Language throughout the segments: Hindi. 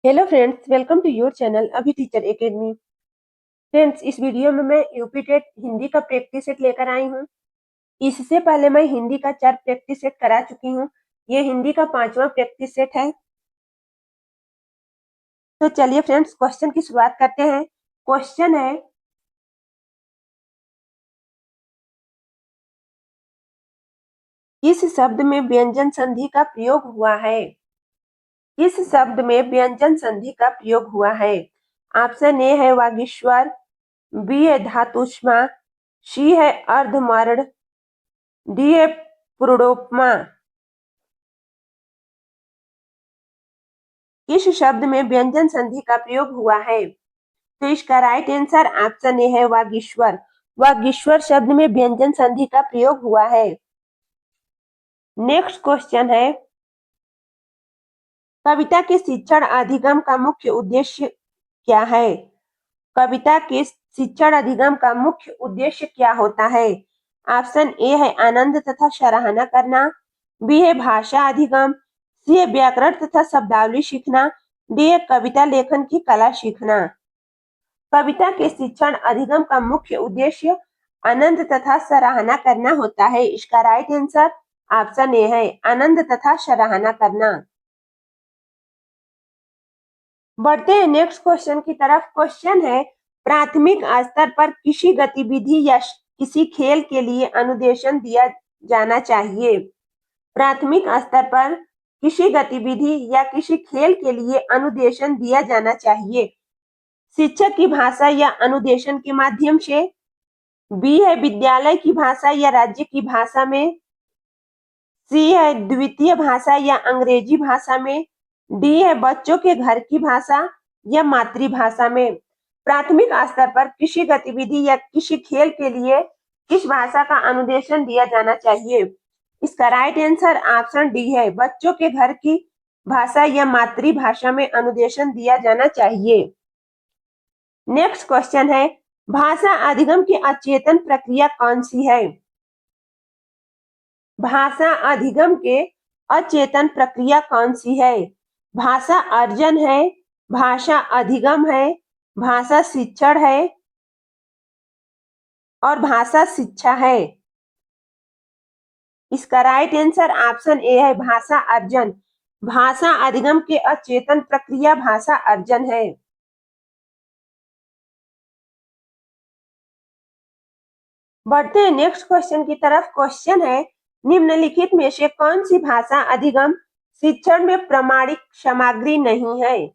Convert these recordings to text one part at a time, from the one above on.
Hello friends, welcome to your channel Abhi teacher academy. Friends, इस वीडियो में मैं यूपी टेट हिंदी का प्रैक्टिस सेट लेकर आई हूँ। इससे पहले मैं हिंदी का 4 प्रैक्टिस सेट करा चुकी हूँ। ये हिंदी का 5वां प्रैक्टिस सेट है। तो चलिए फ्रेंड्स, क्वेश्चन की शुरुआत करते हैं। क्वेश्चन है, किस शब्द में व्यंजन संधि का प्रयोग हुआ है? किस शब्द में व्यंजन संधि का प्रयोग हुआ है? ऑप्शन ए है वागीश्वर, बी है धातुष्मा, सी है अर्धमर्द, डी है पुरुषोत्तमा। किस शब्द में व्यंजन संधि का प्रयोग हुआ है? तो इसका राइट आंसर ऑप्शन ए है वागीश्वर। वागीश्वर शब्द में व्यंजन संधि का प्रयोग हुआ है। नेक्स्ट क्वेश्चन है, कविता के शिक्षण अधिगम का मुख्य उद्देश्य क्या है? कविता के शिक्षण अधिगम का मुख्य उद्देश्य क्या होता है? ऑप्शन ए है आनंद तथा सराहना करना, बी है भाषा अधिगम, सी है व्याकरण तथा शब्दावली सीखना, डी है कविता लेखन की कला सीखना। कविता के शिक्षण अधिगम का मुख्य उद्देश्य आनंद तथा सराहना करना होता है। इसका राइट आंसर ऑप्शन ए है आनंद तथा सराहना करना। बढ़ते हैं नेक्स्ट क्वेश्चन की तरफ। क्वेश्चन है, प्राथमिक स्तर पर किसी गतिविधि या किसी खेल के लिए अनुदेशन दिया जाना चाहिए। प्राथमिक स्तर पर किसी गतिविधि या किसी खेल के लिए अनुदेशन दिया जाना चाहिए। शिक्षक की भाषा या अनुदेशन के माध्यम से, बी है विद्यालय की भाषा या राज्य की भाषा में, सी है द्वितीय भाषा या अंग्रेजी भाषा में, डी है बच्चों के घर की भाषा या मातृभाषा में। प्राथमिक स्तर पर किसी गतिविधि या किसी खेल के लिए किस भाषा का अनुदेशन दिया जाना चाहिए? इसका राइट आंसर ऑप्शन डी है बच्चों के घर की भाषा या मातृभाषा में अनुदेशन दिया जाना चाहिए। नेक्स्ट क्वेश्चन है, भाषा अधिगम की अचेतन प्रक्रिया कौन सी है? भाषा अधिगम के अचेतन प्रक्रिया कौन सी है? भाषा अर्जन है, भाषा अधिगम है, भाषा शिक्षण है और भाषा शिक्षा है। इसका राइट आंसर ऑप्शन ए है भाषा अर्जन। भाषा अधिगम के अचेतन प्रक्रिया भाषा अर्जन है। बढ़ते हैं नेक्स्ट क्वेश्चन की तरफ। क्वेश्चन है, निम्नलिखित में से कौन सी भाषा अधिगम शिक्षण में प्रमाणिक सामग्री नहीं है?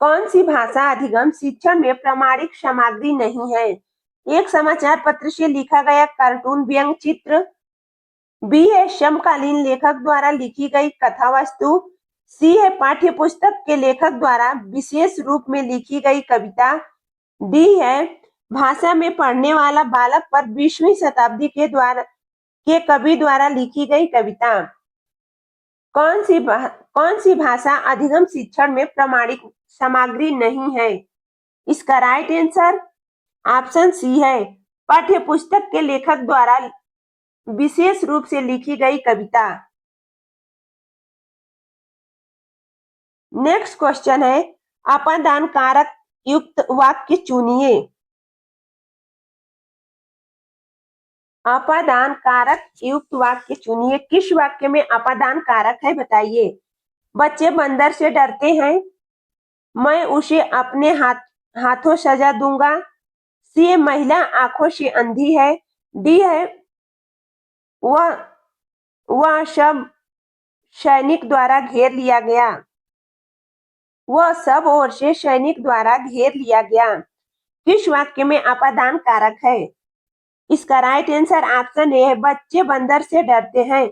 कौन सी भाषा अधिगम शिक्षण में प्रमाणिक सामग्री नहीं है? एक समाचार पत्र से लिखा गया कार्टून व्यंग चित्र, बी है समकालीन लेखक द्वारा लिखी गई कथा वस्तु, सी है पाठ्य पुस्तक के लेखक द्वारा विशेष रूप में लिखी गई कविता, डी है भाषा में पढ़ने वाला बालक पर 20वीं शताब्दी के कवि द्वारा लिखी गई कविता। कौन सी भाषा अधिगम शिक्षण में प्रमाणिक सामग्री नहीं है? इसका राइट आंसर ऑप्शन सी है पाठ्य पुस्तक के लेखक द्वारा विशेष रूप से लिखी गई कविता। नेक्स्ट क्वेश्चन है, अपादान कारक युक्त वाक्य चुनिए। अपादान कारक युक्त वाक्य चुनिए। किस वाक्य में अपादान कारक है बताइए? बच्चे बंदर से डरते हैं, मैं उसे अपने हाथों सजा दूंगा, सी महिला आंखों से अंधी है, डी है वह वह सब सैनिक द्वारा घेर लिया गया। वह सब ओर से सैनिक द्वारा घेर लिया गया। किस वाक्य में अपादान कारक है? इसका राइट आंसर ऑप्शन ए है बच्चे बंदर से डरते हैं।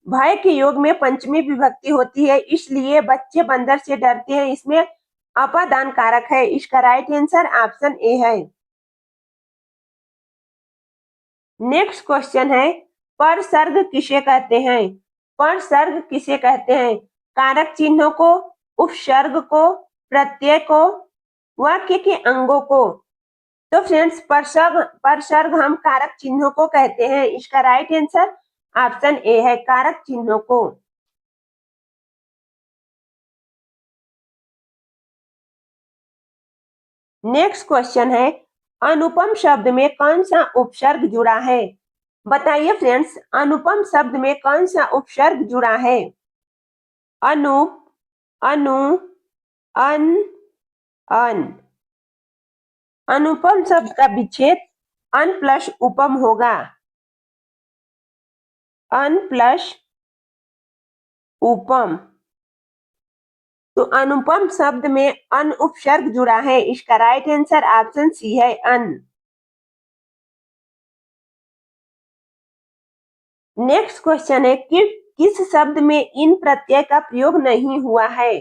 भय के योग में पंचमी विभक्ति होती है, इसलिए बच्चे बंदर से डरते हैं इसमें अपादान कारक है। इसका राइट आंसर ऑप्शन ए है। नेक्स्ट क्वेश्चन है, परसर्ग किसे कहते हैं? परसर्ग किसे कहते हैं? कारक चिन्हों को, उपसर्ग को, प्रत्यय को, वाक्य के अंगों को। तो फ्रेंड्स, परसर्ग परसर्ग हम कारक चिन्हों को कहते हैं। इसका राइट आंसर ऑप्शन ए है कारक चिन्हों को। नेक्स्ट क्वेश्चन है, अनुपम शब्द में कौन सा उपसर्ग जुड़ा है? बताइए फ्रेंड्स, अनुपम शब्द में कौन सा उपसर्ग जुड़ा है? अनुप, अनु, अन, अन। अनुपम शब्द का विच्छेद अन प्लस उपम होगा। अन प्लस उपम। तो अनुपम शब्द में अन उपसर्ग जुड़ा है। इसका राइट आंसर ऑप्शन सी है, अन। नेक्स्ट क्वेश्चन है कि किस शब्द में इन प्रत्यय का प्रयोग नहीं हुआ है?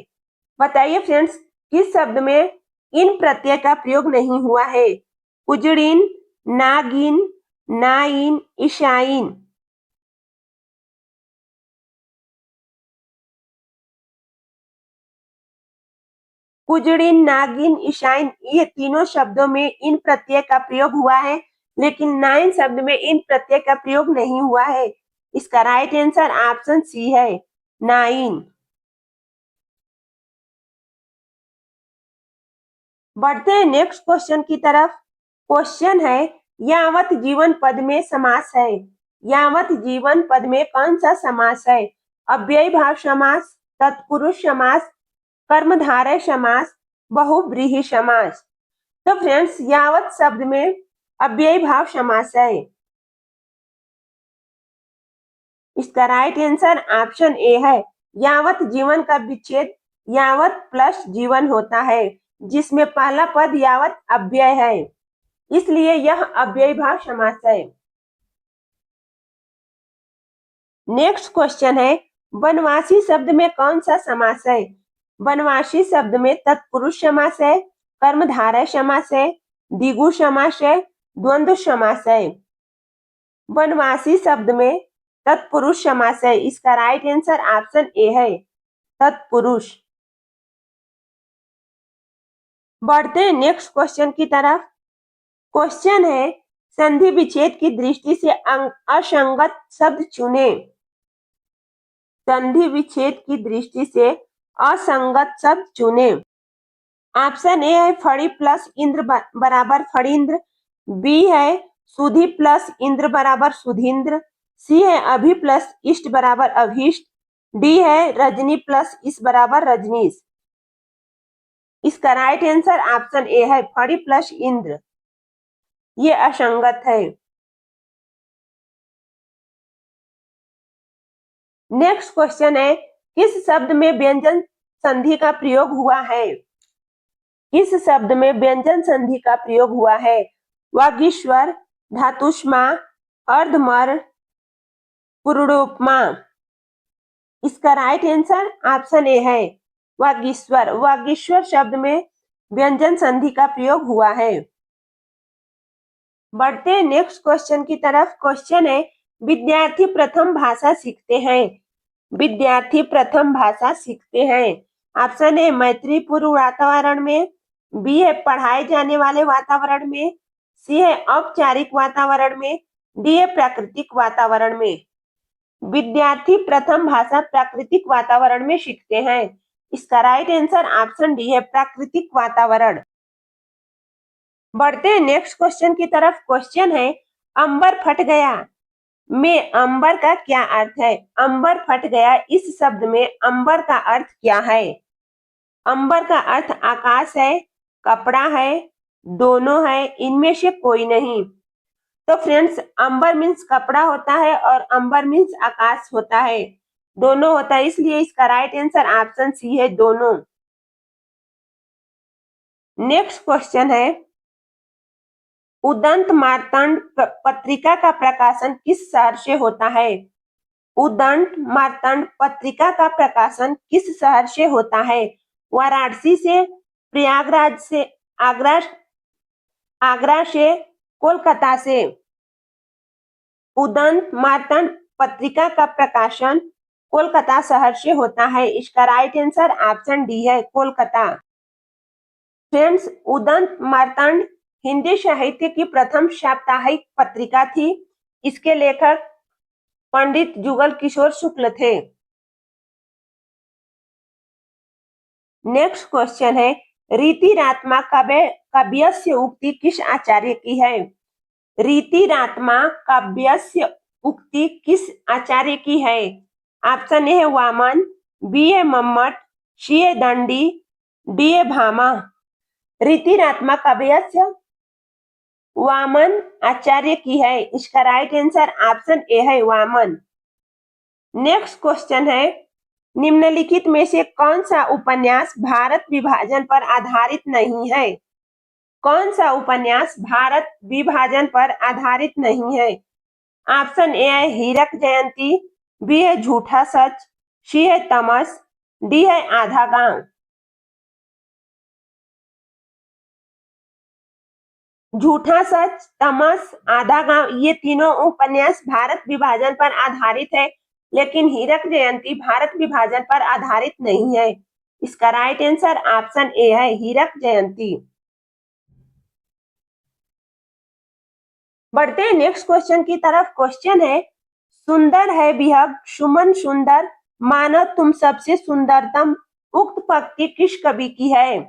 बताइए फ्रेंड्स, किस शब्द में इन प्रत्यय का प्रयोग नहीं हुआ है? उजड़ीन, नागिन, नाइन, ईशाइन। कुजड़िन, नागिन, ईशाइन, ये तीनों शब्दों में इन प्रत्यय का प्रयोग हुआ है, लेकिन नाइन शब्द में इन प्रत्यय का प्रयोग नहीं हुआ है। इसका राइट आंसर ऑप्शन सी है, नाइन। बढ़ते हैं नेक्स्ट क्वेश्चन की तरफ। क्वेश्चन है, यावत जीवन पद में समास है। यावत जीवन पद में कौन सा समास है? अव्ययी भाव समास, तत्पुरुष समास, कर्मधारय समास, बहुव्रीहि समास। तो फ्रेंड्स, यावत शब्द में अव्ययी भाव समास है। इसका राइट आंसर ऑप्शन ए है। यावत जीवन का विच्छेद यावत प्लस जीवन होता है, जिसमें पहला पद यावत अव्यय है, इसलिए यह अव्ययी भाव समास है। नेक्स्ट क्वेश्चन है, वनवासी शब्द में कौन सा समास है? वनवासी शब्द में तत्पुरुष समास है, कर्मधारय समास है, द्विगु समास है, द्वंद्व समास है। वनवासी शब्द में तत्पुरुष समास है। इसका राइट आंसर ऑप्शन ए है, तत्पुरुष। बढ़ते हैं नेक्स्ट क्वेश्चन की तरफ। क्वेश्चन है, संधि विच्छेद की दृष्टि से असंगत शब्द चुने। संधि विच्छेद की दृष्टि से असंगत शब्द चुने। ऑप्शन ए है फड़ी प्लस इंद्र बराबर फड़ींद्र, बी है सुधि प्लस इंद्र बराबर सुधींद्र, सी है अभि प्लस इष्ट बराबर अभीष्ट, डी है रजनी प्लस इस बराबर रजनीश। इसका राइट आंसर ऑप्शन ए है, फड़ी प्लस इंद्र। ये असंगत है। नेक्स्ट क्वेश्चन है, किस शब्द में व्यंजन संधि का प्रयोग हुआ है? किस शब्द में व्यंजन संधि का प्रयोग हुआ है? वागीश्वर, धातुष्मा, अर्धमर, पुरुषोपमा। इसका राइट आंसर ऑप्शन ए है, वागीश्वर। वागीश्वर शब्द में व्यंजन संधि का प्रयोग हुआ है। बढ़ते हैं नेक्स्ट क्वेश्चन की तरफ। क्वेश्चन है, विद्यार्थी प्रथम भाषा सीखते हैं। विद्यार्थी प्रथम भाषा सीखते हैं। ऑप्शन ए मैत्रीपूर्ण वातावरण में, बी है पढ़ाए जाने वाले वातावरण में, सी है औपचारिक वातावरण में, डी है प्राकृतिक वातावरण में। विद्यार्थी प्रथम भाषा प्राकृतिक वातावरण में सीखते हैं। इसका राइट आंसर ऑप्शन डी है, प्राकृतिक वातावरण। बढ़ते हैं नेक्स्ट क्वेश्चन की तरफ। क्वेश्चन है, अंबर फट गया में अंबर का क्या अर्थ है? अंबर फट गया, इस शब्द में अंबर का अर्थ क्या है? अंबर का अर्थ आकाश है, कपड़ा है, दोनों है, इनमें से कोई नहीं। तो फ्रेंड्स, अंबर मीन्स कपड़ा होता है और अंबर मीन्स आकाश होता है, दोनों होता है, इसलिए इसका राइट आंसर ऑप्शन सी है, दोनों। नेक्स्ट क्वेश्चन है, उदंत मार्तंड पत्रिका का प्रकाशन किस शहर से होता है? उदंत मार्तंड पत्रिका का प्रकाशन किस शहर से होता है? वाराणसी से, प्रयागराज से, आगरा आगरा से, कोलकाता से। उदंत मार्तंड पत्रिका का प्रकाशन कोलकाता शहर से होता है। इसका राइट आंसर ऑप्शन डी है, कोलकाता। फ्रेंड्स, उदंत मार्तंड हिंदी साहित्य की प्रथम साप्ताहिक पत्रिका थी। इसके लेखक पंडित जुगल किशोर शुक्ल थे। नेक्स्ट क्वेश्चन है, रीतिरात्मा काव्यस्य उक्ति किस आचार्य की है? रीतिरात्मा काव्यस्य उक्ति किस आचार्य की है? ऑप्शन ए है वामन, बी है मम्मट, सी है दंडी, डी है भामा। रीतिरात्मा काव्यस्य वामन आचार्य की है। इसका राइट आंसर ऑप्शन ए है वामन। नेक्स्ट क्वेश्चन है, निम्नलिखित में से कौन सा उपन्यास भारत विभाजन पर आधारित नहीं है? कौन सा उपन्यास भारत विभाजन पर आधारित नहीं है? ऑप्शन ए है हीरक जयंती, बी है झूठा सच, सी है तमस, डी है आधा गांव। झूठा सच, तमस, आधा गांव ये तीनों उपन्यास भारत विभाजन पर आधारित है, लेकिन हीरक जयंती भारत विभाजन पर आधारित नहीं है। इसका राइट आंसर ऑप्शन ए है हीरक जयंती। बढ़ते हैं नेक्स्ट क्वेश्चन की तरफ। क्वेश्चन है, सुंदर है विहग सुमन सुंदर, मानो तुम सबसे सुंदरतम, उक्त पंक्ति किस कवि की है?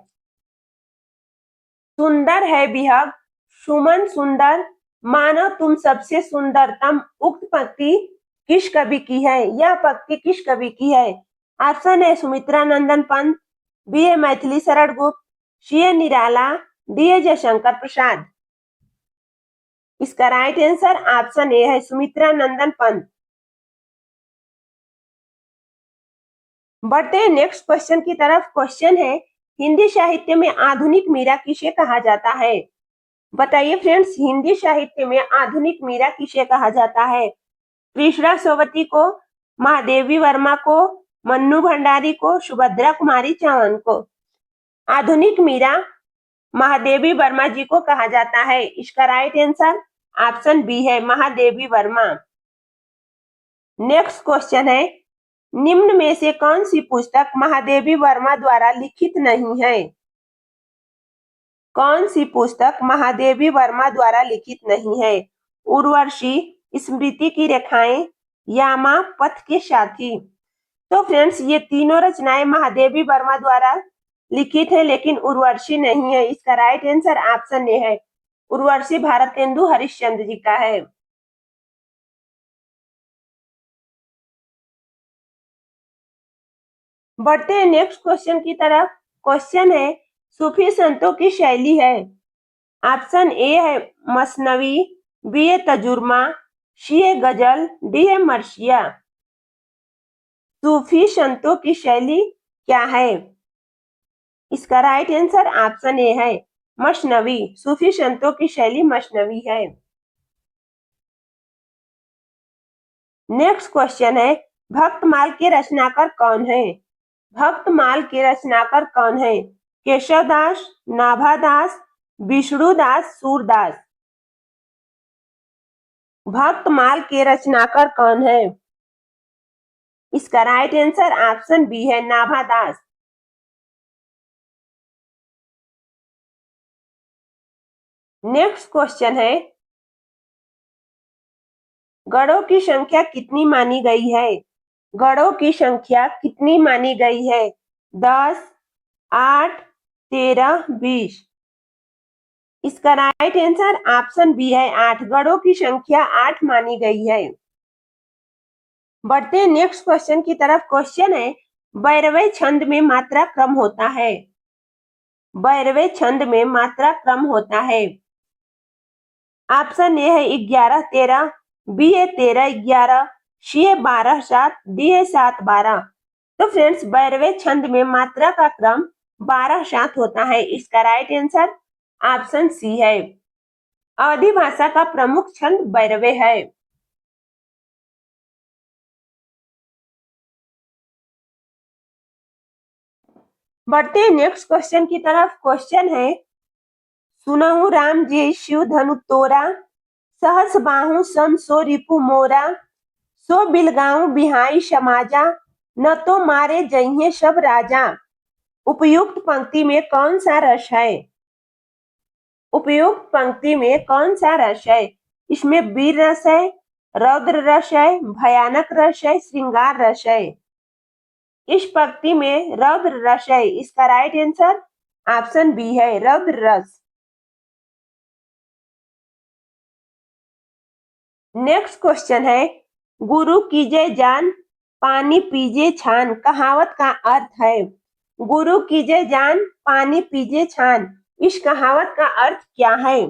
सुंदर है विहग सुमन सुंदर, मानो तुम सबसे सुंदरतम, उक्त पंक्ति किस कवि की है? यह पंक्ति किस कवि की है? ऑप्शन है सुमित्रा नंदन पंत, बी है मैथिली शरण गुप्त, सी है निराला, डी है जयशंकर प्रसाद। इसका राइट आंसर ऑप्शन ए है सुमित्रा नंदन पंत। बढ़ते हैं नेक्स्ट क्वेश्चन की तरफ। क्वेश्चन है, हिंदी साहित्य में आधुनिक मीरा किसे कहा जाता है? बताइए फ्रेंड्स, हिंदी साहित्य में आधुनिक मीरा किसे कहा जाता है? कृष्णा सोवती को, महादेवी वर्मा को, मन्नू भंडारी को, सुभद्रा कुमारी चौहान को? आधुनिक मीरा महादेवी वर्मा जी को कहा जाता है। इसका राइट आंसर ऑप्शन बी है महादेवी वर्मा। नेक्स्ट क्वेश्चन है, निम्न में से कौन सी पुस्तक महादेवी वर्मा द्वारा लिखित नहीं है? कौन सी पुस्तक महादेवी वर्मा द्वारा लिखित नहीं है? उर्वशी, स्मृति की रेखाएं, यामा, पथ के साथी। तो फ्रेंड्स, ये तीनों रचनाएं महादेवी वर्मा द्वारा लिखित है, लेकिन उर्वशी नहीं है। इसका राइट आंसर ऑप्शन ए है उर्वशी भारतेंदु हरिश्चंद्र जी का है। बढ़ते हैं नेक्स्ट क्वेश्चन की तरफ। क्वेश्चन है, सूफी संतों की शैली है। ऑप्शन ए है मसनवी, बी है तजुर्मा, सी है गजल, डी है मरसिया। सूफी संतों की शैली क्या है? इसका राइट आंसर ऑप्शन ए है मसनवी। सूफी संतों की शैली मसनवी है। नेक्स्ट क्वेश्चन है, भक्तमाल के रचनाकार कौन है? भक्तमाल के रचनाकार कौन है? केशवदास, नाभादास, विष्णुदास, सूरदास। भक्तमाल के रचनाकार कौन है? इसका राइट आंसर ऑप्शन बी है नाभादास। नेक्स्ट क्वेश्चन है, गणों की संख्या कितनी मानी गई है? गणों की संख्या कितनी मानी गई है? 10, 8, 13, 20। इसका राइट आंसर ऑप्शन बी है 8। गणों की संख्या 8 मानी गई है। बढ़ते हैं नेक्स्ट क्वेश्चन की तरफ। क्वेश्चन है, बैरवे छंद में मात्रा क्रम होता है। बैरवे छंद में मात्रा क्रम होता है। ऑप्शन ए है 11, 13, बी है 13, 11, सी है 12, 7, डी है 7, 12। तो फ्रेंड्स, बैरवे छंद में मात्रा का क्रम 12, 7 होता है। इसका राइट आंसर ऑप्शन सी है। अवधी भाषा का प्रमुख छंद बैरवे है। बढ़ते हैं नेक्स्ट क्वेश्चन की तरफ। क्वेश्चन है, सुनहु राम जी शिव धनु तोरा, सहस बाहु सम सो रिपु मोरा, सो बिलगाऊं बिहाई समाजा, न तो मारे जइये सब राजा। उपयुक्त पंक्ति में कौन सा रस है? उपयुक्त पंक्ति में कौन सा रस है? इसमें वीर रस है, रौद्र रस है, भयानक रस है, श्रृंगार रस है। इस पंक्ति में रौद्र रस है। इसका राइट आंसर ऑप्शन बी है रौद्र रस। नेक्स्ट क्वेश्चन है, गुरु कीजिए जान पानी पीजिए छान कहावत का अर्थ है। गुरु कीजिए जान पानी पीजिए छान, इस कहावत का अर्थ क्या है?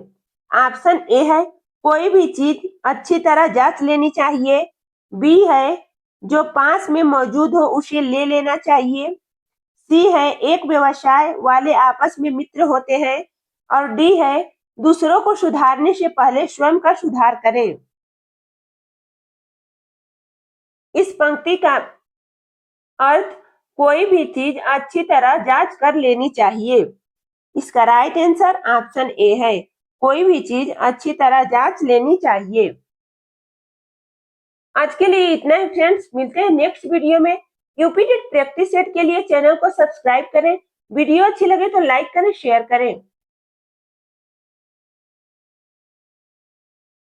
ऑप्शन ए है कोई भी चीज अच्छी तरह जांच लेनी चाहिए। बी है जो पास में मौजूद हो उसे ले लेना चाहिए। सी है एक व्यवसाय वाले आपस में मित्र होते हैं। और डी है दूसरों को सुधारने से पहले स्वयं का सुधार करें। इस पंक्ति का अर्थ कोई भी चीज अच्छी तरह जांच कर लेनी चाहिए। इसका राइट आंसर ऑप्शन ए है कोई भी चीज अच्छी तरह जांच लेनी चाहिए। आज के लिए इतना ही फ्रेंड्स, मिलते हैं नेक्स्ट वीडियो में। यूपी टेट प्रैक्टिस सेट के लिए चैनल को सब्सक्राइब करें। वीडियो अच्छी लगे तो लाइक करें, शेयर करें।